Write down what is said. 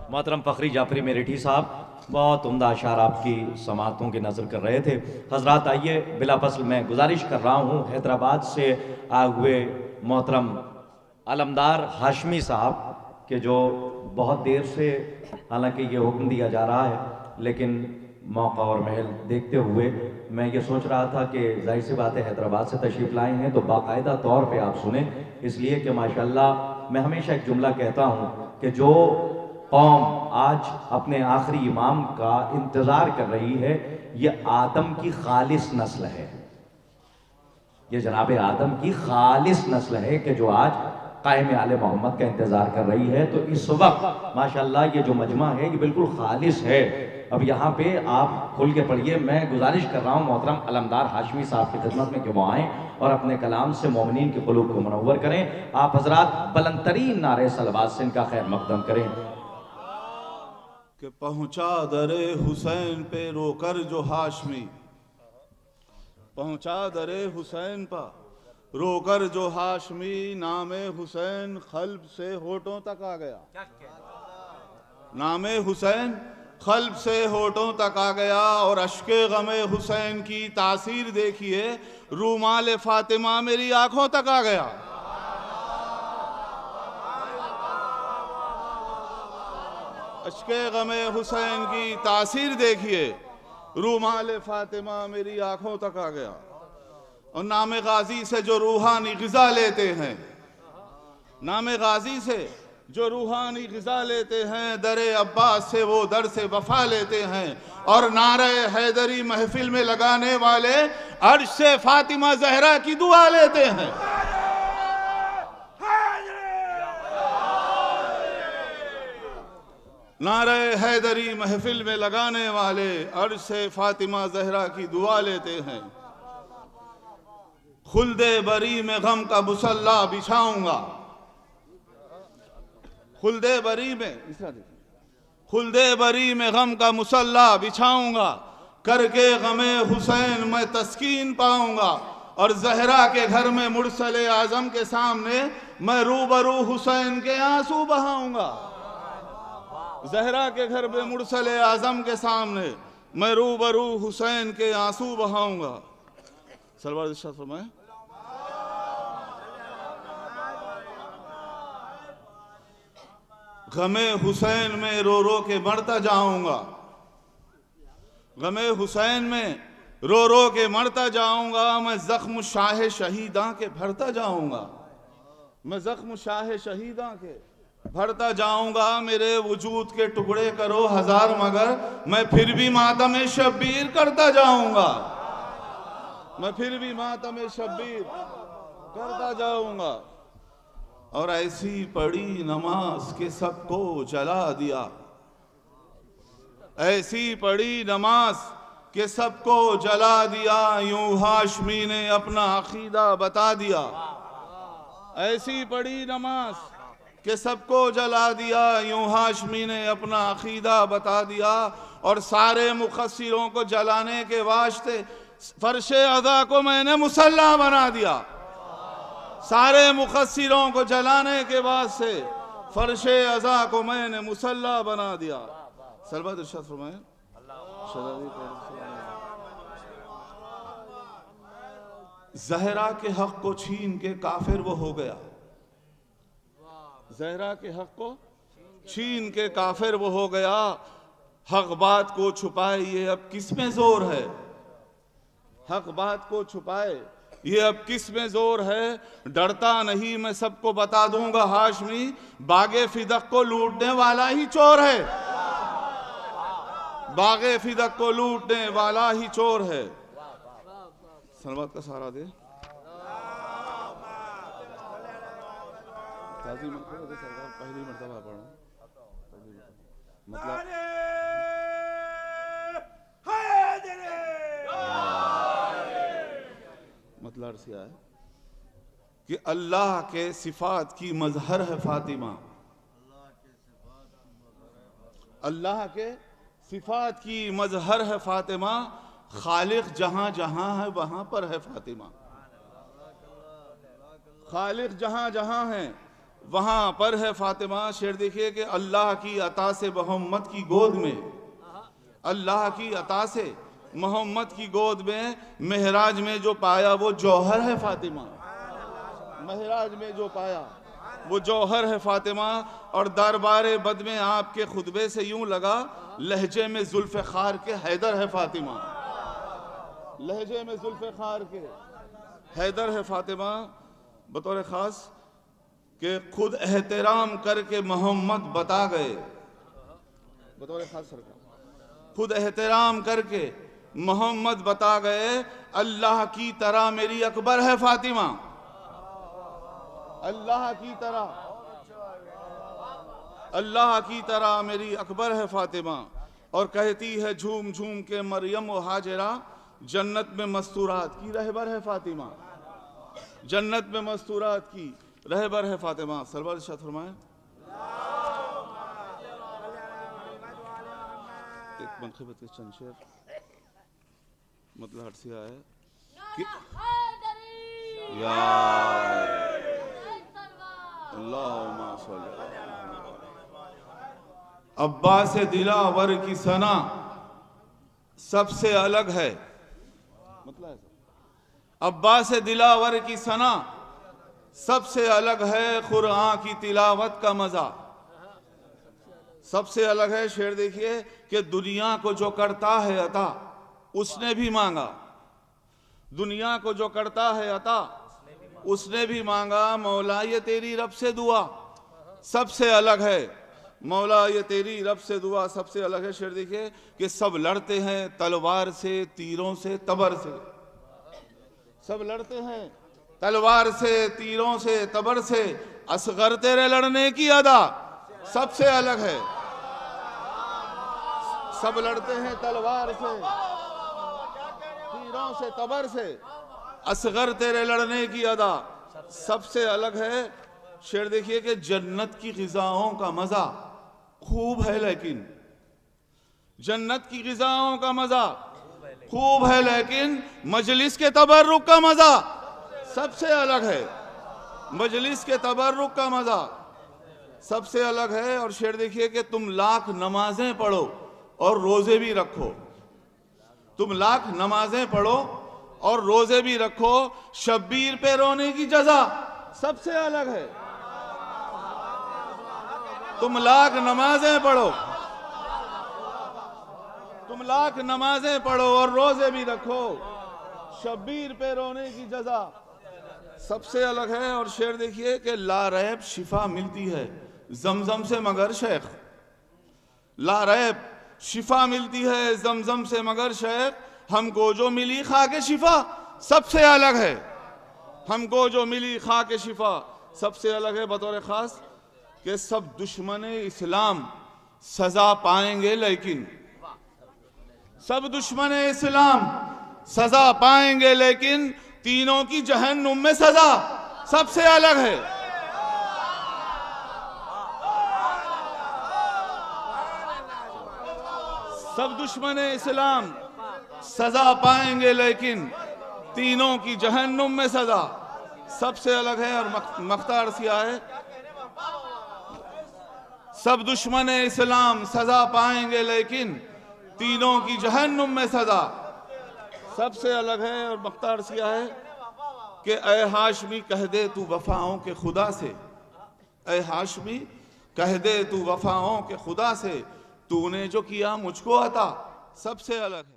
मोहतरम फ़खरी जाफरी मेरेठी साहब बहुत उम्दा अशार आपकी समातों की नज़र कर रहे थे। हजरात आइए, बिला फसल मैं गुजारिश कर रहा हूँ हैदराबाद से आए हुए मोहतरम अलमदार हाशमी साहब के जो बहुत देर से हालांकि ये हुक्म दिया जा रहा है, लेकिन मौका और महल देखते हुए मैं ये सोच रहा था कि जाहिर सी बात है हैदराबाद से तशरीफ़ लाए हैं तो बाकायदा तौर पे आप सुने, इसलिए कि माशाल्लाह मैं हमेशा एक जुमला कहता हूँ कि जो कौम आज अपने आखिरी इमाम का इंतज़ार कर रही है, ये आदम की खालिस नस्ल है। ये जनाब आदम की खालिस नस्ल है कि जो आज कायम आले मोहम्मद का इंतज़ार कर रही है। तो इस वक्त माशाल्लाह ये जो मजमा है ये बिल्कुल खालिस है। अब यहाँ पे आप खुल के पढ़िए। मैं गुजारिश कर रहा हूँ मोहतरम अलमदार हाशमी साहब की खिदमत में कि वो आएँ और अपने कलाम से मोमिनीन के क़ुलूब को मुनव्वर करें। आप हजरात बुलंदतरीन नारे सलवात से इनका खैर मकदम करें। कि पहुँचा दरे हुसैन पे रोकर जो हाशमी, पहुँचा दरे हुसैन पर रोकर जो हाशमी, नामे हुसैन क़ल्ब से होठों तक आ गया। नामे हुसैन क़ल्ब से होठों तक आ गया और अश्के गमे हुसैन की तासीर देखिए, रूमाल फातिमा मेरी आंखों तक आ गया। अश्के गमे हुसैन की तासीर देखिए, रूमाल फातिमा मेरी आंखों तक आ गया। और नामे गाजी से जो रूहानी ग़िज़ा लेते हैं, नामे गाजी से जो रूहानी ग़िज़ा लेते हैं, दरे अब्बास से वो दर से वफ़ा लेते हैं। और नारे हैदरी महफिल में लगाने वाले अर्श से फातिमा ज़हरा की दुआ लेते हैं। नारे हैदरी महफिल में लगाने वाले अर्श से फातिमा ज़हरा की दुआ लेते हैं। खुल्दे बरी में गम का मुसल्ला बिछाऊंगा, खुल्दे बरी में, खुल्दे बरी में गम का मुसल्ला बिछाऊंगा, करके गमे हुसैन मैं तस्कीन पाऊंगा। और ज़हरा के घर में मुरसले आज़म के सामने मैं रूबरू हुसैन के आंसू बहाऊंगा। ज़हरा के घर में मुरसले आज़म के सामने मैं रूबरू हुसैन के आंसू बहाऊंगा। सरवर इरशाद फरमाए। गमे हुसैन में रो रो के मरता जाऊंगा, गमे हुसैन में रो रो के मरता जाऊंगा। मैं जख्म शाह शहीदा के भरता जाऊंगा, मैं जख्म शाह शहीदा के भरता जाऊंगा। मेरे वजूद के टुकड़े करो हजार मगर मैं फिर भी मातम शब्बीर करता जाऊंगा, मैं फिर भी मातम शब्बीर करता जाऊंगा। और ऐसी पड़ी नमाज के सबको जला दिया, ऐसी पड़ी नमाज के सबको जला दिया। यूं हाशमी ने अपना अकीदा बता दिया, ऐसी पड़ी नमाज के सबको जला दिया। यूं हाशमी ने अपना अकीदा बता दिया। और सारे मुखस्सिरों को जलाने के वास्ते फर्शे अज़ा को मैंने मुसल्ला बना दिया, सारे मुखस्सिरों को जलाने के बाद से फर्शे अज़ा को मैंने मुसल्ला बना दिया। सलवत इरशाद फरमाए। ज़हरा के हक को छीन के काफिर वो हो गया, ज़हरा के हक को छीन के काफिर वो हो गया। हक बात को छुपाए ये अब किस में जोर है, हक बात को छुपाए ये अब किस में जोर है। डरता नहीं मैं सबको बता दूंगा हाशमी, बागे फिदक को लूटने वाला ही चोर है, बागे फिदक को लूटने वाला ही चोर है। सलवात का सहारा दे। पहली मरतबा पढ़ो, मतलब अर्ज़ किया है कि अल्लाह के सिफात की मजहर है फातिमा, अल्लाह के सिफात की मजहर है फातिमा। खालिक जहां जहां है वहां पर है फातिमा, खालिक जहां जहां है वहां पर है फातिमा। शेर देखिए कि अल्लाह की अता से मोहम्मद की गोद में, अल्लाह की अता से मोहम्मद की गोद में महराज में जो पाया वो जौहर है फातिमा। महराज में जो पाया वो जौहर है फातिमा। और दरबारे बद में आपके खुतबे से यूं लगा, लहजे में जुल्फ़िकार के हैदर है फातिमा। लहजे में जुल्फ़िकार के हैदर है फातिमा। बतौर ख़ास कि खुद एहतराम करके मोहम्मद बता गए, बतौर ख़ास सरकार खुद एहतराम करके मोहम्मद बता गए, अल्लाह की तरह मेरी अकबर है फातिमा। अल्लाह की तरह, अल्लाह की तरह मेरी अकबर है फातिमा। और कहती है झूम झूम के मरियम व हाजरा, जन्नत में मस्तूरात की रहबर है फातिमा। जन्नत में मस्तूरात की रहबर है फातिमा। सरवर इरशाद फरमाए। एक मनक़िबत के चंद शेर मतलब हटसिया है कि या अल्लाहुम्मा सल्ली अब्बास दिलावर की सना सबसे अलग है। मतलब है अब्बास दिलावर की सना सबसे अलग है, कुरान की तिलावत का मजा सबसे अलग है। शेर देखिए कि दुनिया को जो करता है अता उसने भी मांगा, दुनिया को जो करता है अता उसने भी मांगा। मौला ये तेरी रब से दुआ सबसे अलग है, मौला ये तेरी रब से दुआ सबसे अलग है। शेर देखिए कि सब लड़ते हैं तलवार से, तीरों से, तबर से। सब लड़ते हैं तलवार से, तीरों से, तबर से, असगर तेरे लड़ने की अदा सबसे अलग है। सब लड़ते हैं तलवार से, तीरों से, तबर से, असगर तेरे लड़ने की अदा सबसे अलग है। शेर देखिए कि जन्नत की ग़िज़ाओं का मजा खूब है, लेकिन जन्नत की ग़िज़ाओं का मजा खूब है, लेकिन मजलिस के तबर्रुक का मजा सबसे अलग है। मजलिस के तबर्रुक का मजा सबसे अलग है। और शेर देखिए कि तुम लाख नमाजें पढ़ो और रोजे भी रखो, तुम लाख नमाजें पढ़ो और रोजे भी रखो, शब्बीर पे रोने की जजा सबसे अलग है। तुम लाख नमाजें पढ़ो, तुम लाख नमाजें पढ़ो और रोजे भी रखो, शब्बीर पे रोने की जजा सबसे अलग है। और शेर देखिए कि लारैब शिफा मिलती है जमजम से मगर शेख, लारैब शिफा मिलती है जमजम से मगर शेख, हमको जो मिली खाके शिफा सबसे अलग है। हमको जो मिली खाके शिफा सबसे अलग है। बतौर खास कि सब दुश्मन इस्लाम सजा पाएंगे, लेकिन सब दुश्मन इस्लाम सजा पाएंगे, लेकिन तीनों की जहन्नुम में सजा सबसे अलग है। सब दुश्मन इस्लाम सजा पाएंगे, लेकिन तीनों की जहन्नुम में सजा सबसे अलग है। और मख्तार सिया है, सब दुश्मन इस्लाम सजा पाएंगे, लेकिन तीनों की जहन्नुम में सजा सबसे अलग है। और मख्तार सिया है कि ए हाशमी कह दे तू वफाओं के खुदा से, ए हाशमी कह दे तू वफाओं के खुदा से, तूने जो किया मुझको अता सबसे अलग है।